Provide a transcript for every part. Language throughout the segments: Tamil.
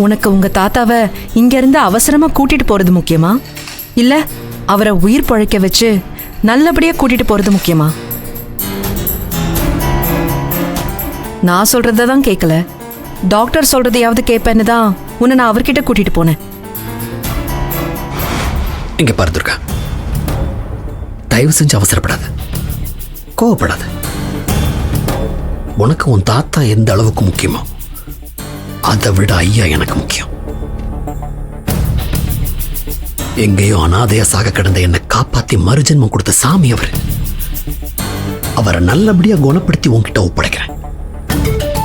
உனக்கு உங்க தாத்தாவை இங்க இருந்து அவசரமா கூட்டிட்டு போறது முக்கியமா, இல்ல அவரை உயிர் பழைக்க வச்சு நல்லபடியா கூட்டிட்டு போறது முக்கியமா? நான் சொல்றதான் கேட்கல, டாக்டர் சொல்றதையாவது கேட்பேன்னு தான் உன்னை நான் அவர்கிட்ட கூட்டிட்டு போனேன். இங்க பாரு துர்கா, தயவு செஞ்சு அவசரப்படாத, கோவப்படாத. உனக்கு உன் தாத்தா எந்த அளவுக்கு முக்கியமோ அதை விட ஐயா எனக்கு முக்கியம். எங்கேயோ அனாதையா சாக கிடந்த என்னை காப்பாத்தி மறுஜென்மம் கொடுத்த சாமி அவர். அவரை நல்லபடியா குணப்படுத்தி உன்கிட்ட ஒப்படைக்கிறேன்.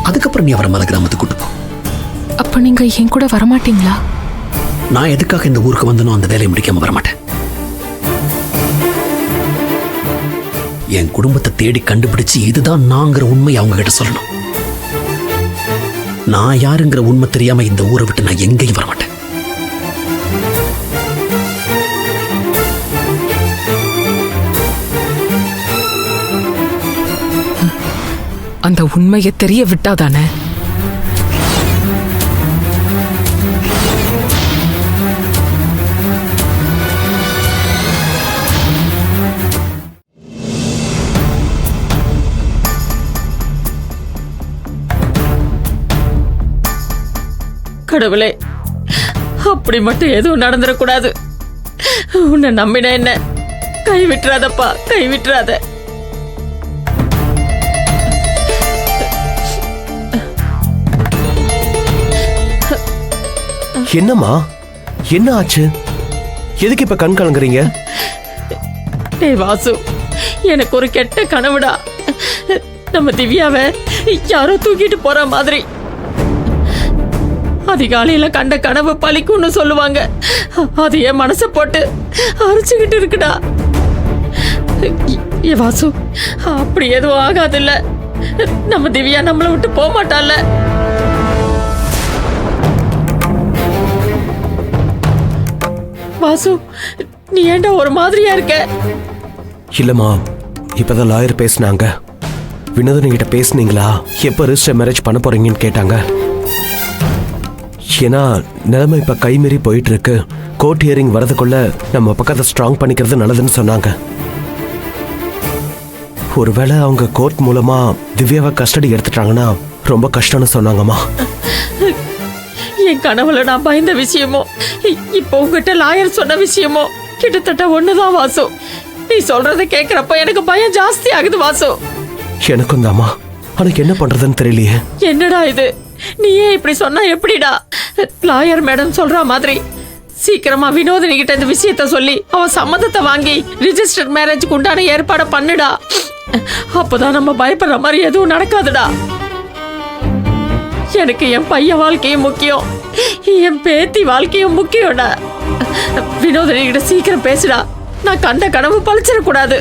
அதுக்கப்புறம் நீ அவரை மலை கிராமத்துக்கு கூட்டு போ. அப்ப நீங்க என் கூட வரமாட்டீங்களா? நான் எதுக்காக இந்த ஊருக்கு வந்தனோ அந்த வேலையை முடிக்காம வரமாட்டேன். என் குடும்பத்தை தேடி கண்டுபிடிச்சு இதுதான் நாங்கிற உண்மை அவங்க கிட்ட சொல்லணும். நான் யாருங்கிற உண்மை தெரியாம இந்த ஊரை விட்டு நான் எங்கேயும் வரமாட்டேன். அந்த உண்மையை தெரிய விட்டாதானே? கடவுளே, அப்படி மட்டும் எதுவும் நடந்துடக்கூடாது. உன்னை நம்பின என்ன கைவிட்டுறாதப்பா, கைவிட்டுறாத. என்னம்மா, என்ன ஆச்சு? எதுக்கு இப்ப கண் கலங்குறீங்க? டேய் வாசு, எனக்கு ஒரு கெட்ட கனவுடா. நம்ம திவ்யாவை யாரோ தூக்கிட்டு போற மாதிரி. அதிகாலையில கண்ட கனவு பழிக்கும்னு சொல்லுவாங்க. அது என் மனசை போட்டு அரிச்சுக்கிட்டு இருக்குடா. ஏ வாசு, அப்படி எதுவும் ஆகாதில்ல. நம்ம திவ்யா நம்மளை விட்டு போக மாட்டால. வாசு, நீ ஏன்டா ஒரு மாதிரியா இருக்க? இல்லம்மா, இப்பதான் லாயர் பேசினாங்க. வினோதன் கிட்ட பேசுனீங்களா? எப்ப ரிஜிஸ்டர் மேரேஜ் பண்ண போறீங்கன்னு கேட்டாங்க. ஏன்னா நிலைமை இப்ப கைமீறி போயிட்டு இருக்கு. கோர்ட் ஹியரிங் வரதுக்குள்ள நம்ம பக்கத்தை ஸ்ட்ராங் பண்ணிக்கிறது நல்லதுன்னு சொன்னாங்க. ஒருவேளை அவங்க கோர்ட் மூலமா திவ்யாவை கஸ்டடி எடுத்துட்டாங்கன்னா ரொம்ப கஷ்டம்னு சொன்னாங்கம்மா. என் கனவுல நான் பயந்த விஷயமோ இப்போ உங்ககிட்ட லாயர் சொன்ன விஷயமோ கிட்டத்தட்ட ஒண்ணுதான் வாசு. நீ சொல்றத கேக்குறப்ப எனக்கு பயம் ஜாஸ்தி ஆகுது வாசு. எனக்கும் தாமா, எனக்கு என்ன பண்றதுன்னு தெரியலையே. என்னடா இது, நீயே இப்படி சொன்னா எப்படிடா? லாயர் மேடம் சொல்ற மாதிரி சீக்கிரமா வினோதினி கிட்ட இந்த விஷயத்த சொல்லி அவ சம்மதத்தை வாங்கி ரிஜிஸ்டர்ட் மேரேஜ்க்கு உண்டான ஏற்பாட பண்ணுடா. அப்பதான் நம்ம பயப்படுற மாதிரி எதுவும் நடக்காதுடா. எனக்கு என் பையன் வாழ்க்கையும் முக்கியம், என் பேத்தி வாழ்க்கையும் முக்கியம்டா. வினோதினி கிட்ட சீக்கிரம் பேசுடா. நான் கண்ட கனவு பழிச்சிடக்கூடாது.